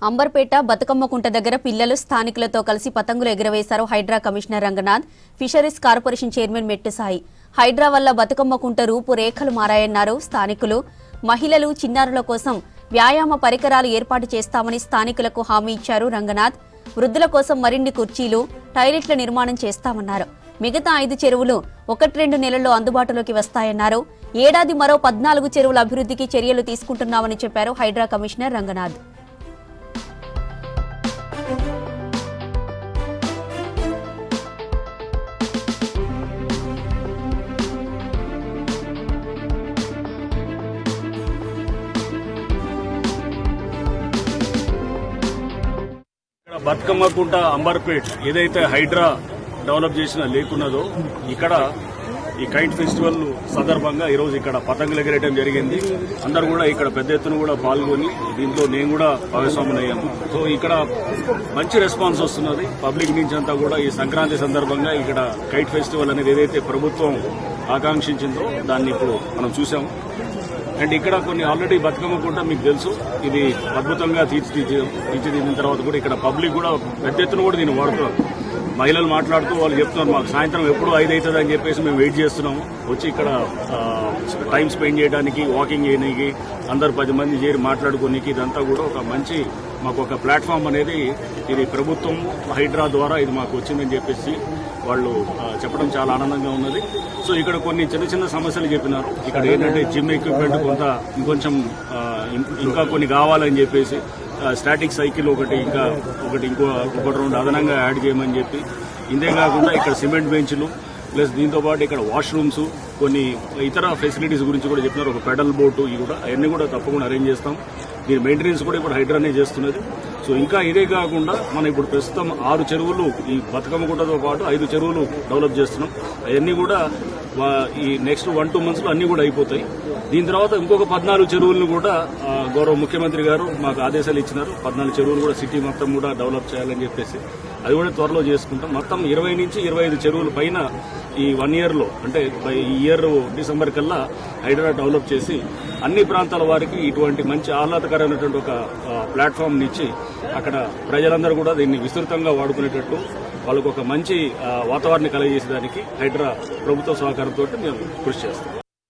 అంబర్పేట బతుకమ్మ కుంట దగ్గర పిల్లలు స్థానికులతో కలిసి పతంగులు ఎగురవేశారు Hydraa commissioner Ranganath, fisheries corporation chairman Mettu Sai. Hydraa వల్ల బతుకమ్మ కుంట రూపురేఖలు మారాయన్నారు స్థానికులు. మహిళలు, చిన్నారుల కోసం వ్యాయామ పరికరాలు ఏర్పాటు చేస్తామని స్థానికులకు హామీ ఇచ్చారు రంగనాథ్. వృద్ధుల కోసం మరిన్ని కుర్చీలు, టాయిలెట్ల నిర్మాణం చేస్తామన్నారు. మిగతా 5 చెరువులు 1-2 నెలల్లో అందుబాటులోకి వస్తాయన్నారు. ఏడాది మరో 14 చెరువుల అభివృద్ధికి చర్యలు తీసుకుంటున్నామని చెప్పారు హైడ్రా కమిషనర్ రంగనాథ్. బతుకమ్మ కుంట అంబర్పేట్ ఏదైతే హైడ్రా డెవలప్ చేసిన లేకున్నదో ఇక్కడ ఈ కైట్ ఫెస్టివల్ సందర్భంగా ఈరోజు ఇక్కడ పతంగులు ఎగరేయడం జరిగింది. అందరూ కూడా ఇక్కడ పెద్ద ఎత్తున కూడా పాల్గొని దీంట్లో నేను కూడా భాగస్వాములు అయ్యాము. సో ఇక్కడ మంచి రెస్పాన్స్ వస్తున్నది పబ్లిక్ నుంచి అంతా కూడా. ఈ సంక్రాంతి సందర్భంగా ఇక్కడ కైట్ ఫెస్టివల్ అనేది ఏదైతే ప్రభుత్వం ఆకాంక్షించిందో దాన్ని ఇప్పుడు మనం చూసాము. అండ్ ఇక్కడ కొన్ని ఆల్రెడీ బతుకమ్మ కుంట మీకు తెలుసు, ఇది అద్భుతంగా తీర్చిదిద్దిన తర్వాత కూడా ఇక్కడ పబ్లిక్ కూడా పెద్ద ఎత్తున కూడా దీన్ని వాడుతున్నారు. మహిళలు మాట్లాడుతూ వాళ్ళు చెప్తున్నారు, మాకు సాయంత్రం ఎప్పుడు 5 అవుతుంది అని చెప్పేసి మేము వెయిట్ చేస్తున్నాము. వచ్చి ఇక్కడ టైం స్పెండ్ చేయడానికి, వాకింగ్ చేయడానికి, అందరు 10 మంది చేరి మాట్లాడుకోనికి ఇదంతా కూడా ఒక మంచి మాకు ఒక ప్లాట్ఫామ్ అనేది ఇది ప్రభుత్వం హైడ్రా ద్వారా ఇది మాకు వచ్చిందని చెప్పేసి వాళ్ళు చెప్పడం చాలా ఆనందంగా ఉన్నది. సో ఇక్కడ కొన్ని చిన్న చిన్న సమస్యలు చెప్పినారు. ఇక్కడ ఏంటంటే జిమ్ ఎక్విప్మెంట్ ఇంకొంచెం ఇంకా కొన్ని కావాలని చెప్పేసి స్టాటిక్ సైకిల్ ఇంకో 2 అదనంగా యాడ్ చేయమని చెప్పి, ఇంతే కాకుండా ఇక్కడ సిమెంట్ బెంచ్లు ప్లస్ దీంతో పాటు ఇక్కడ వాష్రూమ్స్, కొన్ని ఇతర ఫెసిలిటీస్ గురించి కూడా చెప్పినారు. ఒక పెడల్ బోటు ఇవి కూడా అవన్నీ కూడా తప్పకుండా అరేంజ్ చేస్తాం. దీని మెయింటెనెన్స్ కూడా ఇప్పుడు హైడ్రానే చేస్తున్నది. సో ఇంకా ఇదే కాకుండా మనం ఇప్పుడు ప్రస్తుతం 6 చెరువులు ఈ బతుకమ్మ కుంటతో పాటు 5 చెరువులు డెవలప్ చేస్తున్నాం. అవన్నీ కూడా ఈ నెక్స్ట్ 1-2 months లో అన్ని కూడా అయిపోతాయి. దీని తర్వాత ఇంకొక 14 చెరువులను కూడా గౌరవ ముఖ్యమంత్రి గారు మాకు ఆదేశాలు ఇచ్చినారు. 14 చెరువులు కూడా సిటీ మొత్తం కూడా డెవలప్ చేయాలని చెప్పేసి అది కూడా త్వరలో చేసుకుంటాం. మొత్తం 20 నుంచి 25 చెరువుల పైన ఈ 1 year లో, అంటే ఈ ఇయర్ డిసెంబర్ కల్లా హైడ్రా డెవలప్ చేసి అన్ని ప్రాంతాల వారికి ఇటువంటి మంచి ఆహ్లాదకరమైనటువంటి ఒక ప్లాట్ఫామ్ ఇచ్చి అక్కడ ప్రజలందరూ కూడా దీన్ని విస్తృతంగా వాడుకునేటట్టు వాళ్ళకు ఒక మంచి వాతావరణం కలిగజేసేదానికి హైడ్రా ప్రభుత్వ సహకారంతో మేము కృషి చేస్తాం.